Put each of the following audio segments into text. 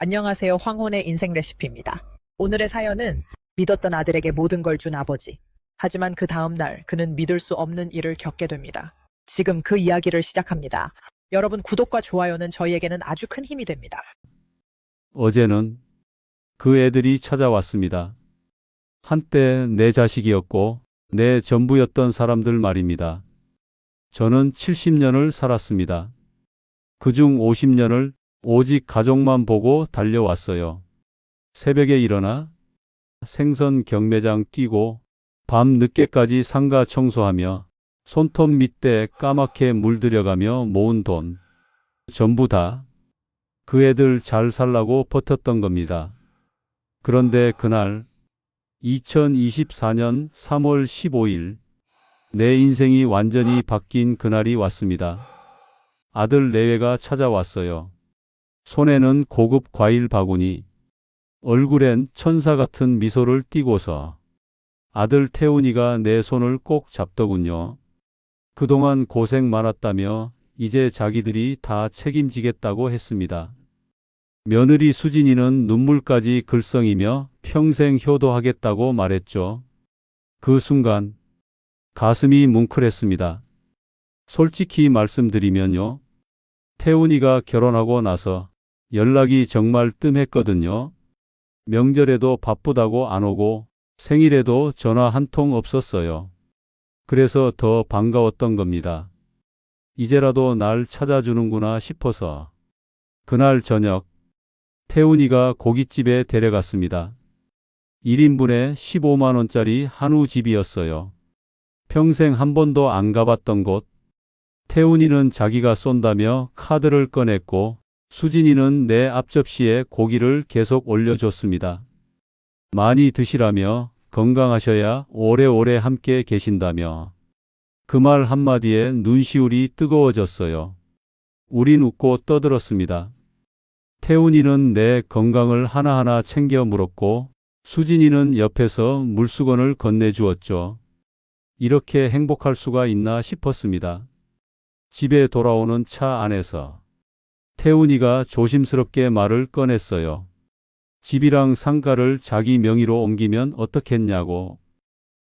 안녕하세요. 황혼의 인생 레시피입니다. 오늘의 사연은 믿었던 아들에게 모든 걸 준 아버지. 하지만 그 다음 날 그는 믿을 수 없는 일을 겪게 됩니다. 지금 그 이야기를 시작합니다. 여러분 구독과 좋아요는 저희에게는 아주 큰 힘이 됩니다. 어제는 그 애들이 찾아왔습니다. 한때 내 자식이었고 내 전부였던 사람들 말입니다. 저는 70년을 살았습니다. 그중 50년을 오직 가족만 보고 달려왔어요. 새벽에 일어나 생선 경매장 뛰고 밤 늦게까지 상가 청소하며 손톱 밑대 까맣게 물들여가며 모은 돈 전부 다 그 애들 잘 살라고 버텼던 겁니다. 그런데 그날 2024년 3월 15일 내 인생이 완전히 바뀐 그날이 왔습니다. 아들 내외가 찾아왔어요. 손에는 고급 과일 바구니, 얼굴엔 천사 같은 미소를 띠고서 아들 태훈이가 내 손을 꼭 잡더군요. 그동안 고생 많았다며 이제 자기들이 다 책임지겠다고 했습니다. 며느리 수진이는 눈물까지 글썽이며 평생 효도하겠다고 말했죠. 그 순간 가슴이 뭉클했습니다. 솔직히 말씀드리면요. 태훈이가 결혼하고 나서 연락이 정말 뜸했거든요. 명절에도 바쁘다고 안 오고 생일에도 전화 한 통 없었어요. 그래서 더 반가웠던 겁니다. 이제라도 날 찾아주는구나 싶어서. 그날 저녁 태훈이가 고깃집에 데려갔습니다. 1인분에 15만 원짜리 한우집이었어요. 평생 한 번도 안 가봤던 곳. 태훈이는 자기가 쏜다며 카드를 꺼냈고 수진이는 내 앞접시에 고기를 계속 올려줬습니다. 많이 드시라며 건강하셔야 오래오래 함께 계신다며. 그 말 한마디에 눈시울이 뜨거워졌어요. 우린 웃고 떠들었습니다. 태훈이는 내 건강을 하나하나 챙겨 물었고 수진이는 옆에서 물수건을 건네주었죠. 이렇게 행복할 수가 있나 싶었습니다. 집에 돌아오는 차 안에서 태훈이가 조심스럽게 말을 꺼냈어요. 집이랑 상가를 자기 명의로 옮기면 어떻겠냐고.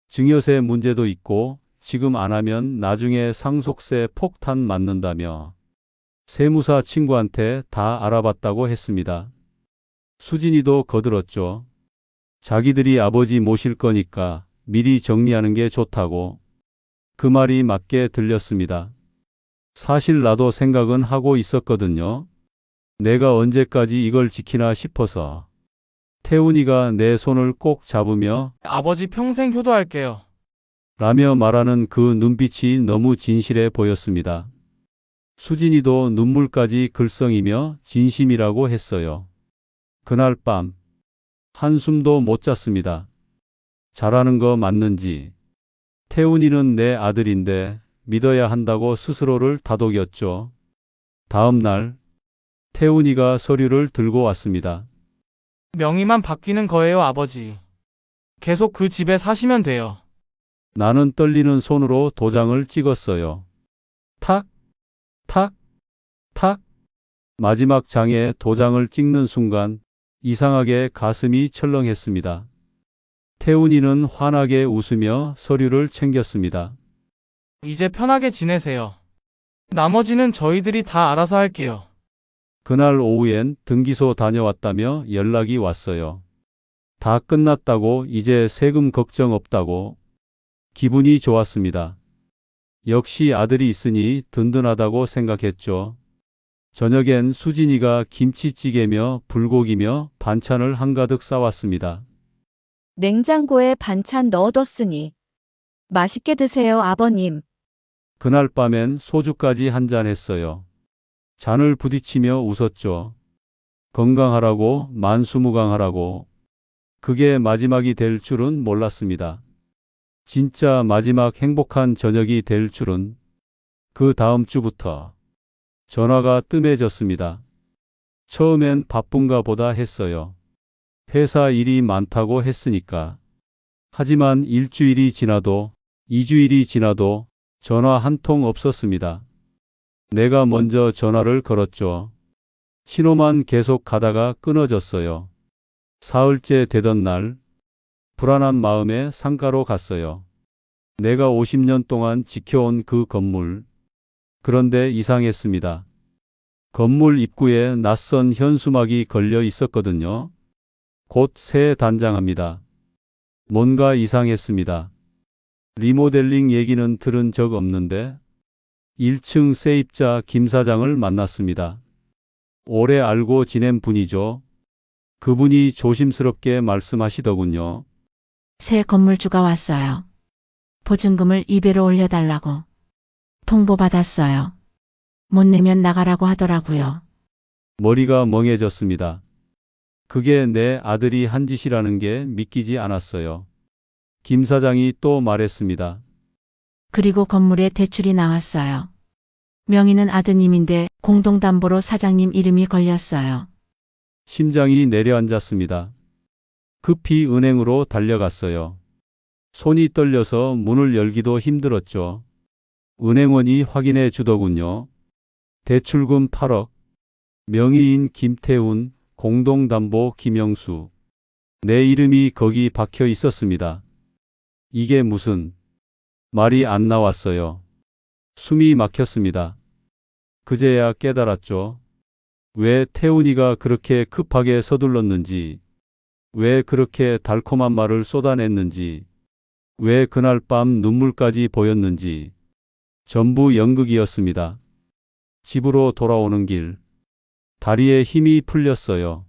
증여세 문제도 있고 지금 안 하면 나중에 상속세 폭탄 맞는다며. 세무사 친구한테 다 알아봤다고 했습니다. 수진이도 거들었죠. 자기들이 아버지 모실 거니까 미리 정리하는 게 좋다고. 그 말이 맞게 들렸습니다. 사실 나도 생각은 하고 있었거든요. 내가 언제까지 이걸 지키나 싶어서. 태훈이가 내 손을 꼭 잡으며 아버지 평생 효도할게요. 라며 말하는 그 눈빛이 너무 진실해 보였습니다. 수진이도 눈물까지 글썽이며 진심이라고 했어요. 그날 밤 한숨도 못 잤습니다. 잘하는 거 맞는지. 태훈이는 내 아들인데 믿어야 한다고 스스로를 다독였죠. 다음 날 태훈이가 서류를 들고 왔습니다. 명의만 바뀌는 거예요, 아버지. 계속 그 집에 사시면 돼요. 나는 떨리는 손으로 도장을 찍었어요. 탁, 탁, 탁. 마지막 장에 도장을 찍는 순간 이상하게 가슴이 철렁했습니다. 태훈이는 환하게 웃으며 서류를 챙겼습니다. 이제 편하게 지내세요. 나머지는 저희들이 다 알아서 할게요. 그날 오후엔 등기소 다녀왔다며 연락이 왔어요. 다 끝났다고, 이제 세금 걱정 없다고. 기분이 좋았습니다. 역시 아들이 있으니 든든하다고 생각했죠. 저녁엔 수진이가 김치찌개며 불고기며 반찬을 한가득 싸왔습니다. 냉장고에 반찬 넣어뒀으니 맛있게 드세요, 아버님. 그날 밤엔 소주까지 한잔 했어요. 잔을 부딪히며 웃었죠. 건강하라고, 만수무강하라고. 그게 마지막이 될 줄은 몰랐습니다. 진짜 마지막 행복한 저녁이 될 줄은. 그 다음 주부터 전화가 뜸해졌습니다. 처음엔 바쁜가 보다 했어요. 회사 일이 많다고 했으니까. 하지만 일주일이 지나도 2주일이 지나도 전화 한 통 없었습니다. 내가 먼저 전화를 걸었죠. 신호만 계속 가다가 끊어졌어요. 사흘째 되던 날, 불안한 마음에 상가로 갔어요. 내가 50년 동안 지켜온 그 건물. 그런데 이상했습니다. 건물 입구에 낯선 현수막이 걸려 있었거든요. 곧 새 단장합니다. 뭔가 이상했습니다. 리모델링 얘기는 들은 적 없는데 1층 세입자 김 사장을 만났습니다. 오래 알고 지낸 분이죠. 그분이 조심스럽게 말씀하시더군요. 새 건물주가 왔어요. 보증금을 2배로 올려달라고. 통보받았어요. 못 내면 나가라고 하더라고요. 머리가 멍해졌습니다. 그게 내 아들이 한 짓이라는 게 믿기지 않았어요. 김 사장이 또 말했습니다. 그리고 건물에 대출이 나왔어요. 명의는 아드님인데 공동담보로 사장님 이름이 걸렸어요. 심장이 내려앉았습니다. 급히 은행으로 달려갔어요. 손이 떨려서 문을 열기도 힘들었죠. 은행원이 확인해 주더군요. 대출금 8억, 명의인 김태훈, 공동담보 김영수. 내 이름이 거기 박혀 있었습니다. 이게 무슨 말이 안 나왔어요. 숨이 막혔습니다. 그제야 깨달았죠. 왜 태훈이가 그렇게 급하게 서둘렀는지, 왜 그렇게 달콤한 말을 쏟아냈는지, 왜 그날 밤 눈물까지 보였는지. 전부 연극이었습니다. 집으로 돌아오는 길, 다리에 힘이 풀렸어요.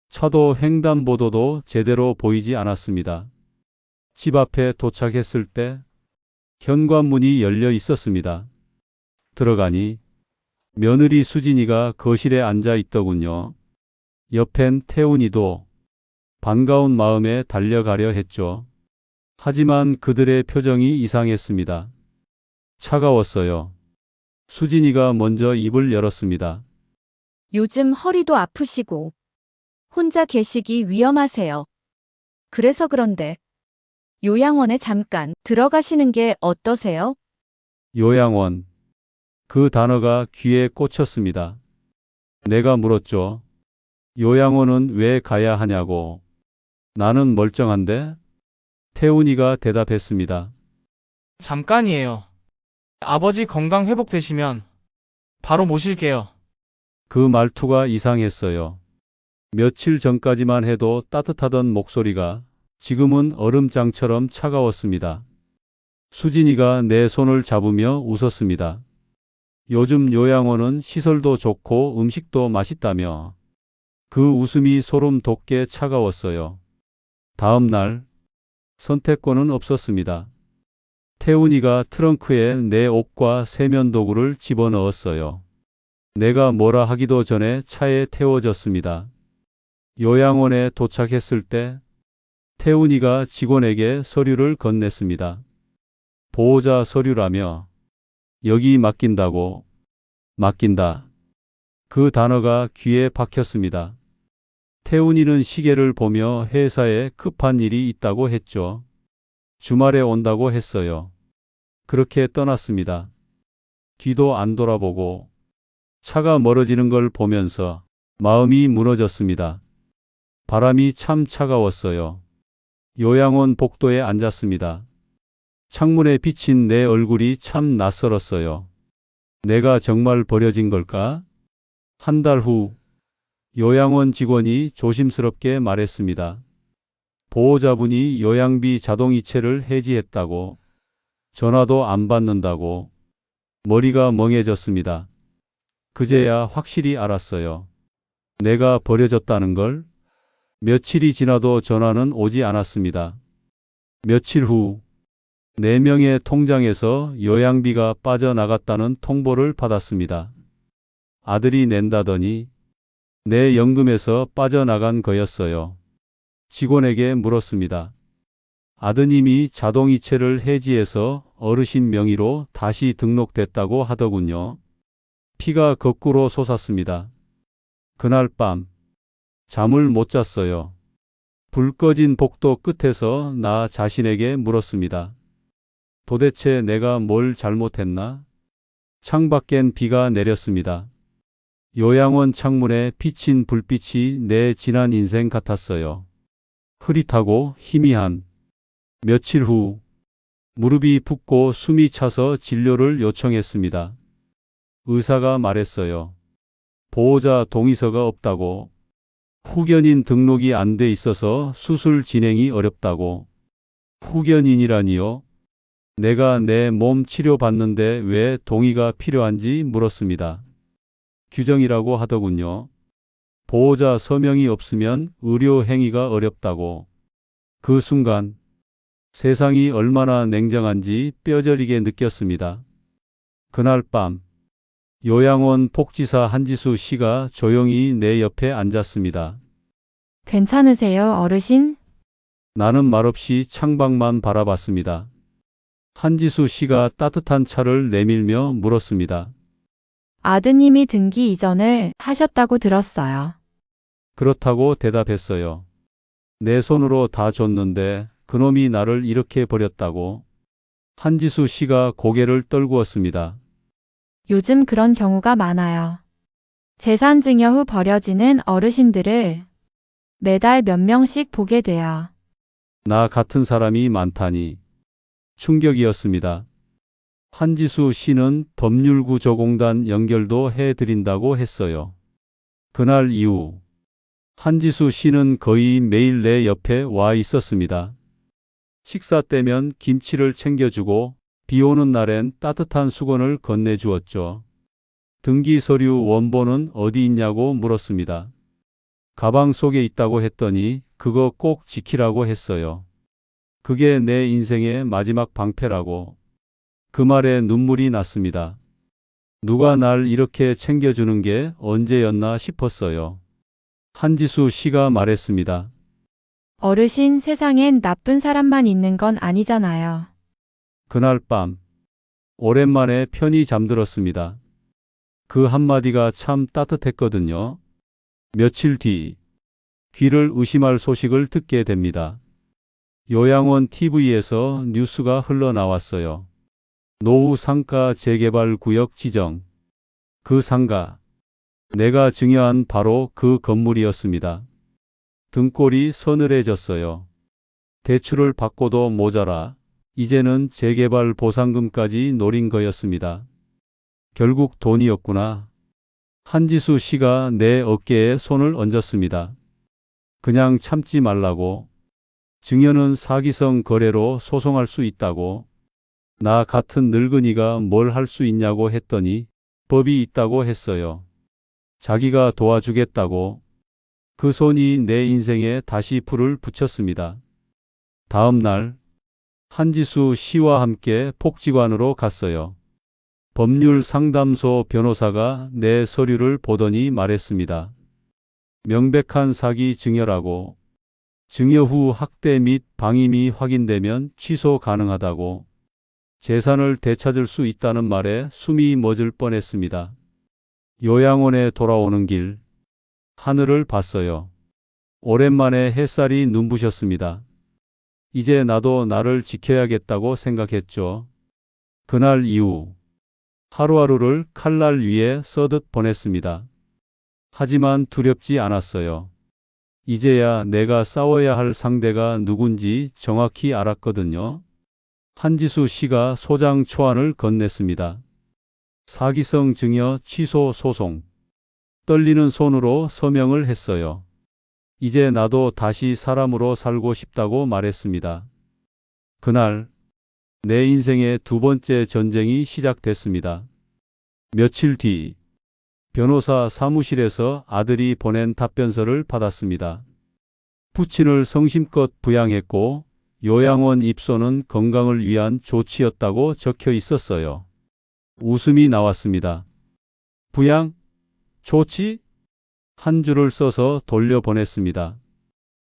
차도 횡단보도도 제대로 보이지 않았습니다. 집 앞에 도착했을 때 현관문이 열려 있었습니다. 들어가니 며느리 수진이가 거실에 앉아 있더군요. 옆엔 태훈이도 반가운 마음에 달려가려 했죠. 하지만 그들의 표정이 이상했습니다. 차가웠어요. 수진이가 먼저 입을 열었습니다. 요즘 허리도 아프시고 혼자 계시기 위험하세요. 그래서 그런데 요양원에 잠깐 들어가시는 게 어떠세요? 요양원. 그 단어가 귀에 꽂혔습니다. 내가 물었죠. 요양원은 왜 가야 하냐고. 나는 멀쩡한데? 태훈이가 대답했습니다. 잠깐이에요. 아버지 건강 회복되시면 바로 모실게요. 그 말투가 이상했어요. 며칠 전까지만 해도 따뜻하던 목소리가 지금은 얼음장처럼 차가웠습니다. 수진이가 내 손을 잡으며 웃었습니다. 요즘 요양원은 시설도 좋고 음식도 맛있다며. 그 웃음이 소름 돋게 차가웠어요. 다음 날, 선택권은 없었습니다. 태훈이가 트렁크에 내 옷과 세면도구를 집어넣었어요. 내가 뭐라 하기도 전에 차에 태워졌습니다. 요양원에 도착했을 때 태훈이가 직원에게 서류를 건넸습니다. 보호자 서류라며. 여기 맡긴다고. 맡긴다. 그 단어가 귀에 박혔습니다. 태훈이는 시계를 보며 회사에 급한 일이 있다고 했죠. 주말에 온다고 했어요. 그렇게 떠났습니다. 뒤도 안 돌아보고 차가 멀어지는 걸 보면서 마음이 무너졌습니다. 바람이 참 차가웠어요. 요양원 복도에 앉았습니다. 창문에 비친 내 얼굴이 참 낯설었어요. 내가 정말 버려진 걸까? 한 달 후, 요양원 직원이 조심스럽게 말했습니다. 보호자분이 요양비 자동이체를 해지했다고. 전화도 안 받는다고. 머리가 멍해졌습니다. 그제야 확실히 알았어요. 내가 버려졌다는 걸. 며칠이 지나도 전화는 오지 않았습니다. 며칠 후, 4명의 통장에서 요양비가 빠져나갔다는 통보를 받았습니다. 아들이 낸다더니 내 연금에서 빠져나간 거였어요. 직원에게 물었습니다. 아드님이 자동이체를 해지해서 어르신 명의로 다시 등록됐다고 하더군요. 피가 거꾸로 솟았습니다. 그날 밤 잠을 못 잤어요. 불 꺼진 복도 끝에서 나 자신에게 물었습니다. 도대체 내가 뭘 잘못했나? 창밖엔 비가 내렸습니다. 요양원 창문에 비친 불빛이 내 지난 인생 같았어요. 흐릿하고 희미한. 며칠 후 무릎이 붓고 숨이 차서 진료를 요청했습니다. 의사가 말했어요. 보호자 동의서가 없다고. 후견인 등록이 안 돼 있어서 수술 진행이 어렵다고. 후견인이라니요? 내가 내 몸 치료받는데 왜 동의가 필요한지 물었습니다. 규정이라고 하더군요. 보호자 서명이 없으면 의료 행위가 어렵다고. 그 순간 세상이 얼마나 냉정한지 뼈저리게 느꼈습니다. 그날 밤 요양원 복지사 한지수 씨가 조용히 내 옆에 앉았습니다. 괜찮으세요, 어르신? 나는 말없이 창밖만 바라봤습니다. 한지수 씨가 따뜻한 차를 내밀며 물었습니다. 아드님이 등기 이전을 하셨다고 들었어요. 그렇다고 대답했어요. 내 손으로 다 줬는데 그놈이 나를 이렇게 버렸다고. 한지수 씨가 고개를 떨구었습니다. 요즘 그런 경우가 많아요. 재산 증여 후 버려지는 어르신들을 매달 몇 명씩 보게 돼요. 나 같은 사람이 많다니. 충격이었습니다. 한지수 씨는 법률구조공단 연결도 해드린다고 했어요. 그날 이후 한지수 씨는 거의 매일 내 옆에 와 있었습니다. 식사 때면 김치를 챙겨주고 비 오는 날엔 따뜻한 수건을 건네주었죠. 등기 서류 원본은 어디 있냐고 물었습니다. 가방 속에 있다고 했더니 그거 꼭 지키라고 했어요. 그게 내 인생의 마지막 방패라고. 그 말에 눈물이 났습니다. 누가 날 이렇게 챙겨주는 게 언제였나 싶었어요. 한지수 씨가 말했습니다. 어르신, 세상엔 나쁜 사람만 있는 건 아니잖아요. 그날 밤 오랜만에 편히 잠들었습니다. 그 한마디가 참 따뜻했거든요. 며칠 뒤 귀를 의심할 소식을 듣게 됩니다. 요양원 TV에서 뉴스가 흘러나왔어요. 노후 상가 재개발 구역 지정. 그 상가, 내가 증여한 바로 그 건물이었습니다. 등골이 서늘해졌어요. 대출을 받고도 모자라 이제는 재개발 보상금까지 노린 거였습니다. 결국 돈이었구나. 한지수 씨가 내 어깨에 손을 얹었습니다. 그냥 참지 말라고. 증여는 사기성 거래로 소송할 수 있다고. 나 같은 늙은이가 뭘 할 수 있냐고 했더니 법이 있다고 했어요. 자기가 도와주겠다고. 그 손이 내 인생에 다시 불을 붙였습니다. 다음 날 한지수 씨와 함께 복지관으로 갔어요. 법률 상담소 변호사가 내 서류를 보더니 말했습니다. 명백한 사기 증여라고. 증여 후 학대 및 방임이 확인되면 취소 가능하다고. 재산을 되찾을 수 있다는 말에 숨이 멎을 뻔했습니다. 요양원에 돌아오는 길 하늘을 봤어요. 오랜만에 햇살이 눈부셨습니다. 이제 나도 나를 지켜야겠다고 생각했죠. 그날 이후 하루하루를 칼날 위에 써듯 보냈습니다. 하지만 두렵지 않았어요. 이제야 내가 싸워야 할 상대가 누군지 정확히 알았거든요. 한지수 씨가 소장 초안을 건넸습니다. 사기성 증여 취소 소송. 떨리는 손으로 서명을 했어요. 이제 나도 다시 사람으로 살고 싶다고 말했습니다. 그날 내 인생의 두 번째 전쟁이 시작됐습니다. 며칠 뒤 변호사 사무실에서 아들이 보낸 답변서를 받았습니다. 부친을 성심껏 부양했고 요양원 입소는 건강을 위한 조치였다고 적혀 있었어요. 웃음이 나왔습니다. 부양? 조치? 한 줄을 써서 돌려보냈습니다.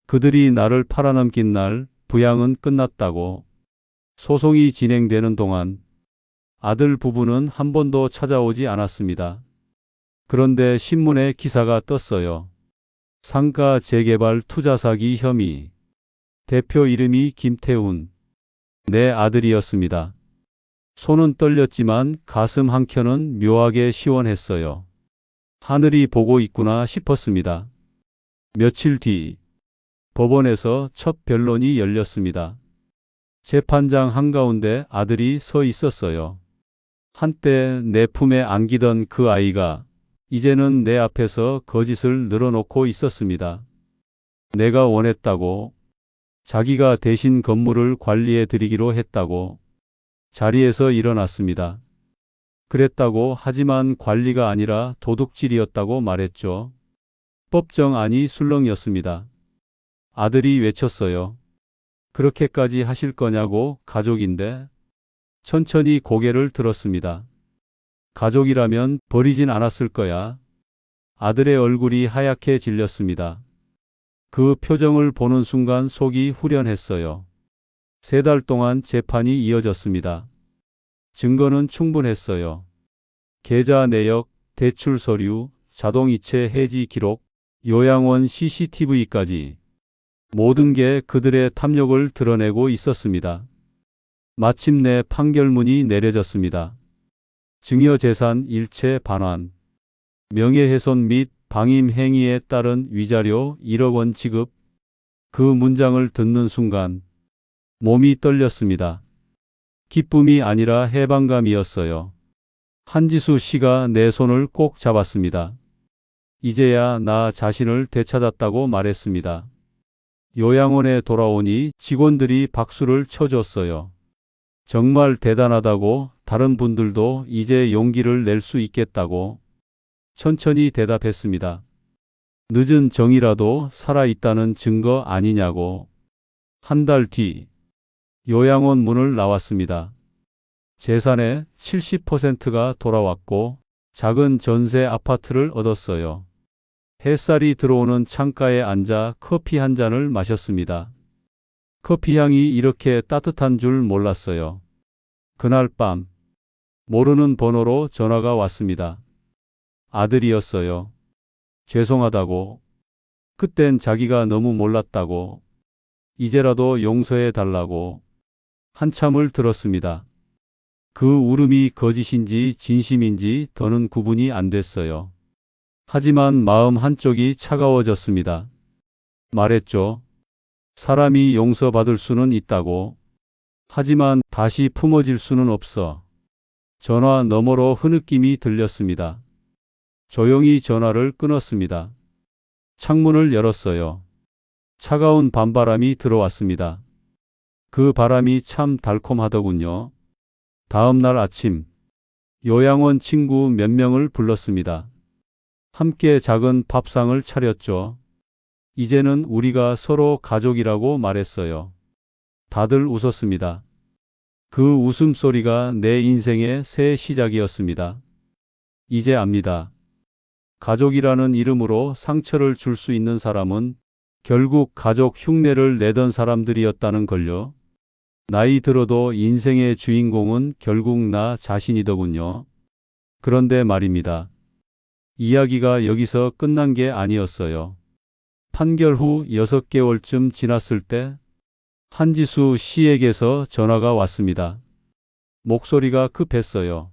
그들이 나를 팔아넘긴 날 부양은 끝났다고. 소송이 진행되는 동안 아들 부부는 한 번도 찾아오지 않았습니다. 그런데 신문에 기사가 떴어요. 상가 재개발 투자 사기 혐의. 대표 이름이 김태훈. 내 아들이었습니다. 손은 떨렸지만 가슴 한켠은 묘하게 시원했어요. 하늘이 보고 있구나 싶었습니다. 며칠 뒤 법원에서 첫 변론이 열렸습니다. 재판장 한가운데 아들이 서 있었어요. 한때 내 품에 안기던 그 아이가 이제는 내 앞에서 거짓을 늘어놓고 있었습니다. 내가 원했다고, 자기가 대신 건물을 관리해 드리기로 했다고 자리에서 일어났습니다. 그랬다고 하지만 관리가 아니라 도둑질이었다고 말했죠. 법정안이 술렁이었습니다. 아들이 외쳤어요. 그렇게까지 하실 거냐고. 가족인데. 천천히 고개를 들었습니다. 가족이라면 버리진 않았을 거야. 아들의 얼굴이 하얗게 질렸습니다. 그 표정을 보는 순간 속이 후련했어요. 3달 동안 재판이 이어졌습니다. 증거는 충분했어요. 계좌 내역, 대출 서류, 자동이체 해지 기록, 요양원 CCTV까지 모든 게 그들의 탐욕을 드러내고 있었습니다. 마침내 판결문이 내려졌습니다. 증여재산 일체 반환, 명예훼손 및 방임 행위에 따른 위자료 1억 원 지급. 그 문장을 듣는 순간 몸이 떨렸습니다. 기쁨이 아니라 해방감이었어요. 한지수 씨가 내 손을 꼭 잡았습니다. 이제야 나 자신을 되찾았다고 말했습니다. 요양원에 돌아오니 직원들이 박수를 쳐줬어요. 정말 대단하다고, 다른 분들도 이제 용기를 낼 수 있겠다고 천천히 대답했습니다. 늦은 정이라도 살아있다는 증거 아니냐고. 한 달 뒤 요양원 문을 나왔습니다. 재산의 70%가 돌아왔고 작은 전세 아파트를 얻었어요. 햇살이 들어오는 창가에 앉아 커피 한 잔을 마셨습니다. 커피 향이 이렇게 따뜻한 줄 몰랐어요. 그날 밤 모르는 번호로 전화가 왔습니다. 아들이었어요. 죄송하다고. 그땐 자기가 너무 몰랐다고. 이제라도 용서해 달라고. 한참을 들었습니다. 그 울음이 거짓인지 진심인지 더는 구분이 안 됐어요. 하지만 마음 한쪽이 차가워졌습니다. 말했죠. 사람이 용서받을 수는 있다고. 하지만 다시 품어질 수는 없어. 전화 너머로 흐느낌이 들렸습니다. 조용히 전화를 끊었습니다. 창문을 열었어요. 차가운 밤바람이 들어왔습니다. 그 바람이 참 달콤하더군요. 다음 날 아침, 요양원 친구 몇 명을 불렀습니다. 함께 작은 밥상을 차렸죠. 이제는 우리가 서로 가족이라고 말했어요. 다들 웃었습니다. 그 웃음소리가 내 인생의 새 시작이었습니다. 이제 압니다. 가족이라는 이름으로 상처를 줄 수 있는 사람은 결국 가족 흉내를 내던 사람들이었다는 걸요. 나이 들어도 인생의 주인공은 결국 나 자신이더군요. 그런데 말입니다. 이야기가 여기서 끝난 게 아니었어요. 판결 후 6개월쯤 지났을 때 한지수 씨에게서 전화가 왔습니다. 목소리가 급했어요.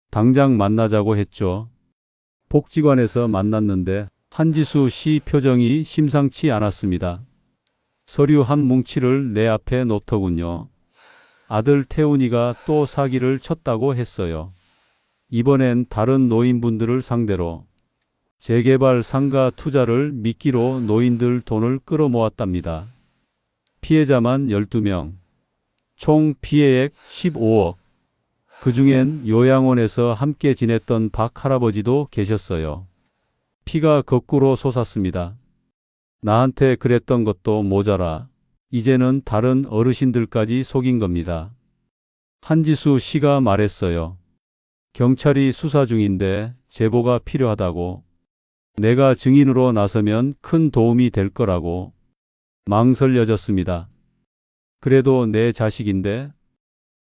당장 만나자고 했죠. 복지관에서 만났는데 한지수 씨 표정이 심상치 않았습니다. 서류 한 뭉치를 내 앞에 놓더군요. 아들 태훈이가 또 사기를 쳤다고 했어요. 이번엔 다른 노인분들을 상대로 재개발 상가 투자를 미끼로 노인들 돈을 끌어모았답니다. 피해자만 12명, 총 피해액 15억. 그중엔 요양원에서 함께 지냈던 박 할아버지도 계셨어요. 피가 거꾸로 솟았습니다. 나한테 그랬던 것도 모자라 이제는 다른 어르신들까지 속인 겁니다. 한지수 씨가 말했어요. 경찰이 수사 중인데 제보가 필요하다고. 내가 증인으로 나서면 큰 도움이 될 거라고. 망설여졌습니다. 그래도 내 자식인데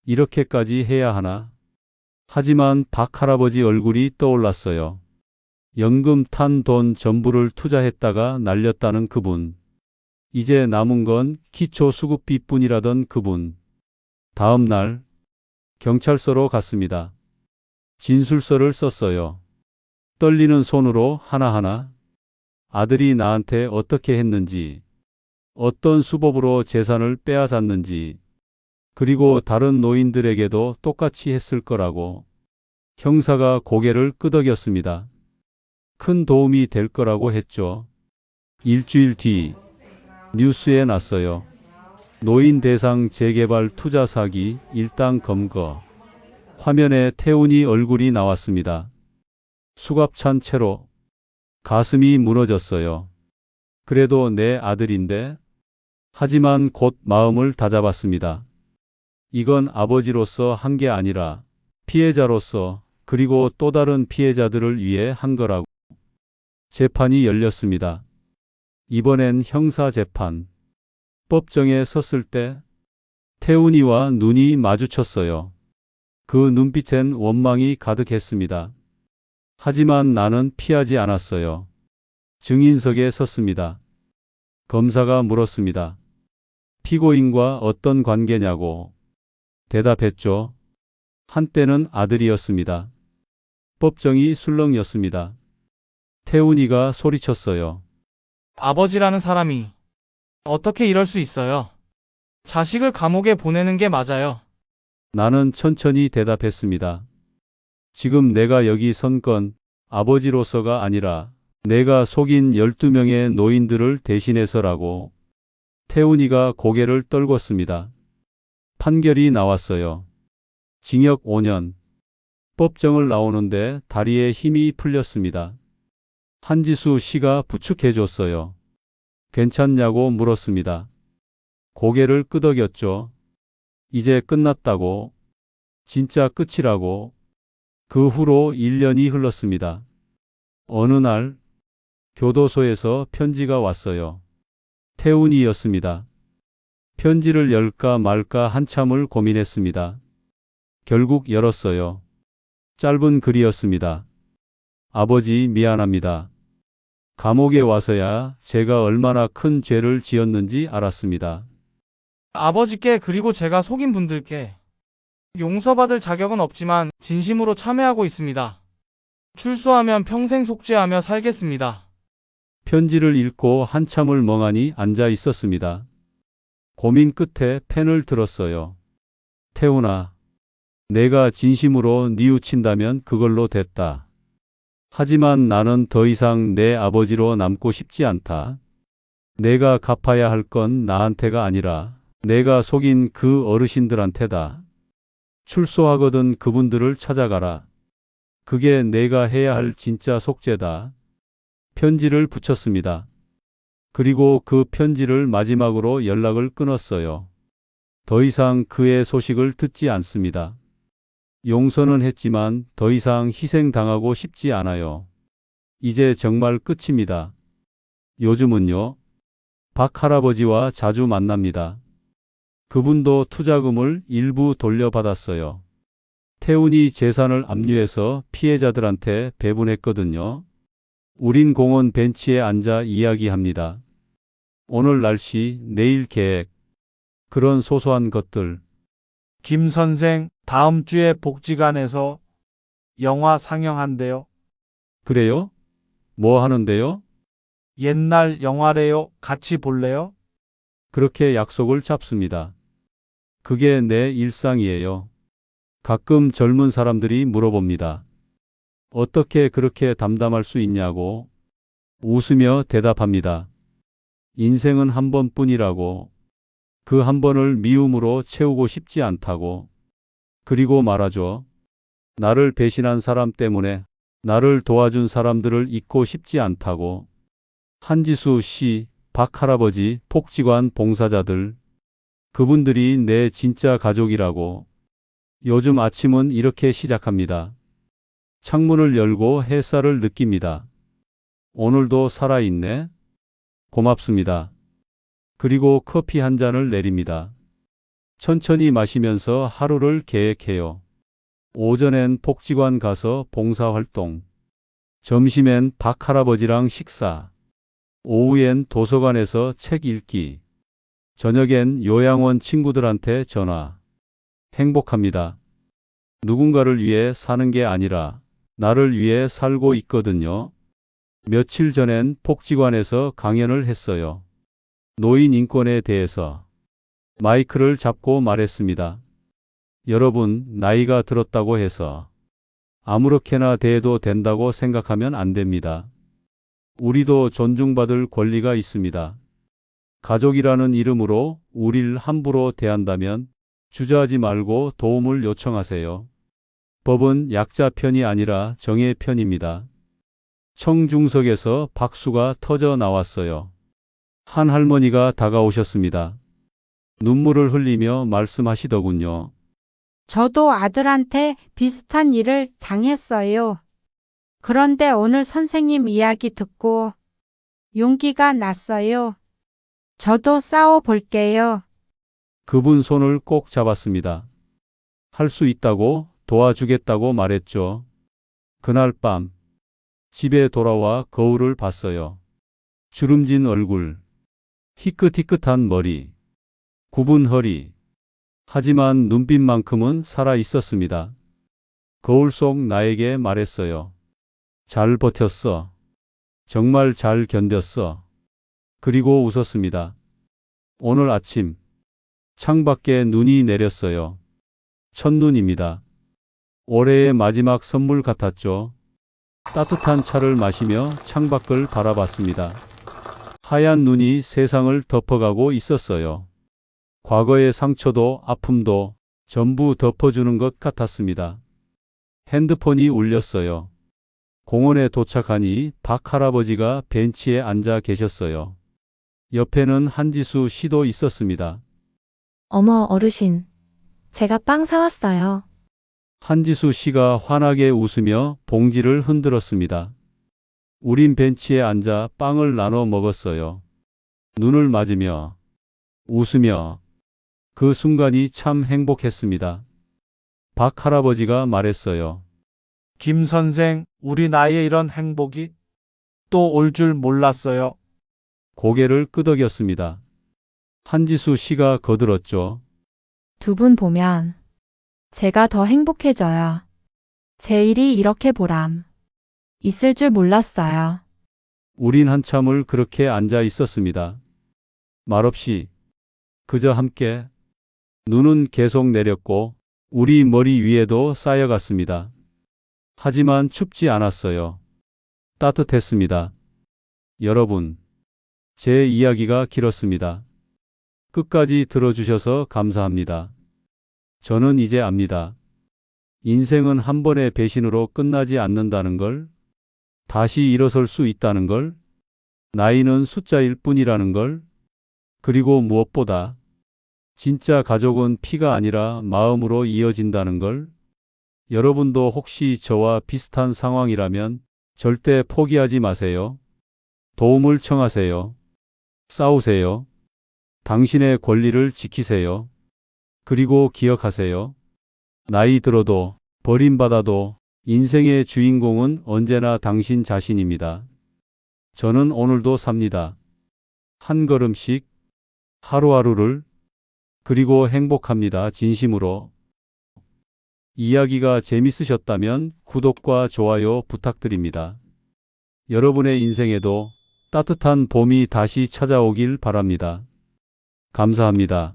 이렇게까지 해야 하나? 하지만 박 할아버지 얼굴이 떠올랐어요. 연금 탄 돈 전부를 투자했다가 날렸다는 그분. 이제 남은 건 기초수급비뿐이라던 그분. 다음 날 경찰서로 갔습니다. 진술서를 썼어요. 떨리는 손으로 하나하나 아들이 나한테 어떻게 했는지, 어떤 수법으로 재산을 빼앗았는지, 그리고 다른 노인들에게도 똑같이 했을 거라고 형사가 고개를 끄덕였습니다. 큰 도움이 될 거라고 했죠. 일주일 뒤 뉴스에 났어요. 노인 대상 재개발 투자 사기 일당 검거. 화면에 태훈이 얼굴이 나왔습니다. 수갑찬 채로 가슴이 무너졌어요. 그래도 내 아들인데. 하지만 곧 마음을 다잡았습니다. 이건 아버지로서 한 게 아니라 피해자로서, 그리고 또 다른 피해자들을 위해 한 거라고. 재판이 열렸습니다. 이번엔 형사재판. 법정에 섰을 때 태훈이와 눈이 마주쳤어요. 그 눈빛엔 원망이 가득했습니다. 하지만 나는 피하지 않았어요. 증인석에 섰습니다. 검사가 물었습니다. 피고인과 어떤 관계냐고. 대답했죠. 한때는 아들이었습니다. 법정이 술렁였습니다. 태훈이가 소리쳤어요. 아버지라는 사람이 어떻게 이럴 수 있어요? 자식을 감옥에 보내는 게 맞아요. 나는 천천히 대답했습니다. 지금 내가 여기 선 건 아버지로서가 아니라 내가 속인 12명의 노인들을 대신해서라고. 태훈이가 고개를 떨궜습니다. 판결이 나왔어요. 징역 5년. 법정을 나오는데 다리에 힘이 풀렸습니다. 한지수 씨가 부축해줬어요. 괜찮냐고 물었습니다. 고개를 끄덕였죠. 이제 끝났다고. 진짜 끝이라고. 그 후로 1년이 흘렀습니다. 어느 날 교도소에서 편지가 왔어요. 태훈이였습니다. 편지를 열까 말까 한참을 고민했습니다. 결국 열었어요. 짧은 글이었습니다. 아버지 미안합니다. 감옥에 와서야 제가 얼마나 큰 죄를 지었는지 알았습니다. 아버지께 그리고 제가 속인 분들께 용서받을 자격은 없지만 진심으로 참회하고 있습니다. 출소하면 평생 속죄하며 살겠습니다. 편지를 읽고 한참을 멍하니 앉아 있었습니다. 고민 끝에 펜을 들었어요. 태훈아, 내가 진심으로 뉘우친다면 그걸로 됐다. 하지만 나는 더 이상 내 아버지로 남고 싶지 않다. 내가 갚아야 할 건 나한테가 아니라 내가 속인 그 어르신들한테다. 출소하거든 그분들을 찾아가라. 그게 내가 해야 할 진짜 속죄다. 편지를 붙였습니다. 그리고 그 편지를 마지막으로 연락을 끊었어요. 더 이상 그의 소식을 듣지 않습니다. 용서는 했지만 더 이상 희생당하고 싶지 않아요. 이제 정말 끝입니다. 요즘은요, 박 할아버지와 자주 만납니다. 그분도 투자금을 일부 돌려받았어요. 태훈이 재산을 압류해서 피해자들한테 배분했거든요. 우린 공원 벤치에 앉아 이야기합니다. 오늘 날씨, 내일 계획, 그런 소소한 것들. 김 선생, 다음 주에 복지관에서 영화 상영한대요. 그래요? 뭐 하는데요? 옛날 영화래요. 같이 볼래요? 그렇게 약속을 잡습니다. 그게 내 일상이에요. 가끔 젊은 사람들이 물어봅니다. 어떻게 그렇게 담담할 수 있냐고. 웃으며 대답합니다. 인생은 한 번뿐이라고. 그 한 번을 미움으로 채우고 싶지 않다고. 그리고 말하죠. 나를 배신한 사람 때문에 나를 도와준 사람들을 잊고 싶지 않다고. 한지수 씨, 박 할아버지, 복지관 봉사자들. 그분들이 내 진짜 가족이라고. 요즘 아침은 이렇게 시작합니다. 창문을 열고 햇살을 느낍니다. 오늘도 살아있네. 고맙습니다. 그리고 커피 한 잔을 내립니다. 천천히 마시면서 하루를 계획해요. 오전엔 복지관 가서 봉사활동. 점심엔 박 할아버지랑 식사. 오후엔 도서관에서 책 읽기. 저녁엔 요양원 친구들한테 전화. 행복합니다. 누군가를 위해 사는 게 아니라 나를 위해 살고 있거든요. 며칠 전엔 복지관에서 강연을 했어요. 노인 인권에 대해서 마이크를 잡고 말했습니다. 여러분, 나이가 들었다고 해서 아무렇게나 대해도 된다고 생각하면 안 됩니다. 우리도 존중받을 권리가 있습니다. 가족이라는 이름으로 우릴 함부로 대한다면 주저하지 말고 도움을 요청하세요. 법은 약자 편이 아니라 정의 편입니다. 청중석에서 박수가 터져 나왔어요. 한 할머니가 다가오셨습니다. 눈물을 흘리며 말씀하시더군요. 저도 아들한테 비슷한 일을 당했어요. 그런데 오늘 선생님 이야기 듣고 용기가 났어요. 저도 싸워 볼게요. 그분 손을 꼭 잡았습니다. 할 수 있다고 도와주겠다고 말했죠. 그날 밤 집에 돌아와 거울을 봤어요. 주름진 얼굴, 희끗희끗한 머리, 굽은 허리. 하지만 눈빛만큼은 살아 있었습니다. 거울 속 나에게 말했어요. 잘 버텼어. 정말 잘 견뎠어. 그리고 웃었습니다. 오늘 아침 창밖에 눈이 내렸어요. 첫눈입니다. 올해의 마지막 선물 같았죠. 따뜻한 차를 마시며 창밖을 바라봤습니다. 하얀 눈이 세상을 덮어가고 있었어요. 과거의 상처도 아픔도 전부 덮어주는 것 같았습니다. 핸드폰이 울렸어요. 공원에 도착하니 박 할아버지가 벤치에 앉아 계셨어요. 옆에는 한지수 씨도 있었습니다. 어머, 어르신. 제가 빵 사왔어요. 한지수 씨가 환하게 웃으며 봉지를 흔들었습니다. 우린 벤치에 앉아 빵을 나눠 먹었어요. 눈을 맞으며 웃으며 그 순간이 참 행복했습니다. 박 할아버지가 말했어요. 김 선생, 우리 나이에 이런 행복이 또 올 줄 몰랐어요. 고개를 끄덕였습니다. 한지수 씨가 거들었죠. 두 분 보면 제가 더 행복해져요. 제 일이 이렇게 보람 있을 줄 몰랐어요. 우린 한참을 그렇게 앉아 있었습니다. 말없이 그저 함께. 눈은 계속 내렸고 우리 머리 위에도 쌓여갔습니다. 하지만 춥지 않았어요. 따뜻했습니다. 여러분, 제 이야기가 길었습니다. 끝까지 들어주셔서 감사합니다. 저는 이제 압니다. 인생은 한 번의 배신으로 끝나지 않는다는 걸, 다시 일어설 수 있다는 걸, 나이는 숫자일 뿐이라는 걸, 그리고 무엇보다 진짜 가족은 피가 아니라 마음으로 이어진다는 걸. 여러분도 혹시 저와 비슷한 상황이라면 절대 포기하지 마세요. 도움을 청하세요. 싸우세요. 당신의 권리를 지키세요. 그리고 기억하세요. 나이 들어도 버림받아도 인생의 주인공은 언제나 당신 자신입니다. 저는 오늘도 삽니다. 한 걸음씩, 하루하루를, 그리고 행복합니다. 진심으로. 이야기가 재밌으셨다면 구독과 좋아요 부탁드립니다. 여러분의 인생에도 따뜻한 봄이 다시 찾아오길 바랍니다. 감사합니다.